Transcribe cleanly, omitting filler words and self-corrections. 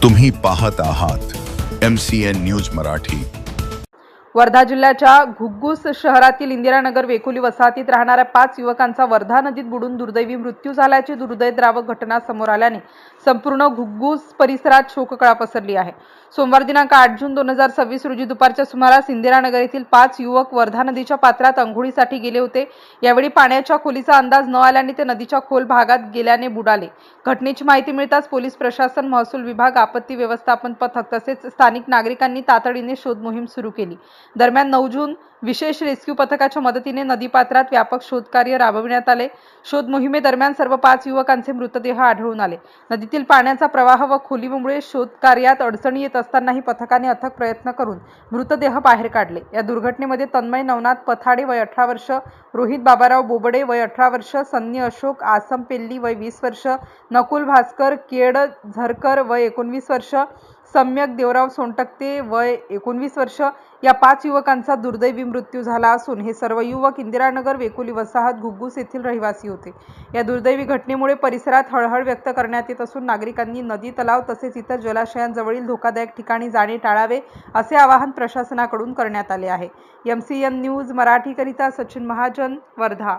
तुम्ही पाहत आहात MCN न्यूज मराठी। वर्धा जिल्ह्याच्या घुग्गुस शहरातील इंदिरानगर वेकुली वसाहतीत राहणाऱ्या 5 युवकांचा वर्धा नदीत बुडून दुर्दैवी मृत्यू झाल्याची दुर्दैवद्रावक घटना समोर आल्याने संपूर्ण घुग्गुस परिसरात शोककळा पसरली आहे। सोमवार दिनांक 8 जून 2026 रोजी दुपारच्या सुमारास इंदिरानगर येथील 5 युवक वर्धा नदीच्या पात्रात अंघोळीसाठी गेले होते। यावेळी पाण्याच्या खोलीचा अंदाज न आल्याने ते नदीच्या खोल भागात गेल्याने बुडाले। घटनेची माहिती मिळताच पोलीस प्रशासन, महसूल विभाग, आपत्ती व्यवस्थापन पथक तसेच स्थानिक नागरिकांनी तातडीने शोध मोहीम सुरू केली। दरम्यान 9 जून विशेष रेस्क्यू पथकाच्या मदतीने नदीपात्रात व्यापक शोधकार्य राबविण्यात आले। शोध मोहिमेदरम्यान सर्व 5 युवकांचे मृतदेह आढळून आले। नदीतील पाण्याचा प्रवाह व खोलीमुळे शोधकार्यात अडचणी येत असतानाही पथकाने अथक प्रयत्न करून मृतदेह बाहेर काढले। या दुर्घटनेमध्ये तन्मय नवनाथ पथाडे वय 18 वर्ष, रोहित बाबाराव बोबडे वय 18 वर्ष, सन्नी अशोक आसम पेल्ली वय 20 वर्ष, नकुल भास्कर केड झरकर वय 19 वर्ष, सम्यक देवराव सोनटक्ते वय 19 वर्ष या 5 युवकांचा दुर्दैवी मृत्यू झाला असून हे सर्व युवक इंदिरानगर वेकुली वसाहत घुग्गुस येथील रहिवासी होते। या दुर्दैवी घटनेमुळे परिसरात हळहळ व्यक्त करण्यात येत असून नागरिकांनी नदी, तलाव तसेच इतर जलाशयांजवळील धोकादायक ठिकाणी जाणे टाळावे असे आवाहन प्रशासनाकडून करण्यात आले आहे। MCN न्यूज मराठी करिता सचिन महाजन, वर्धा।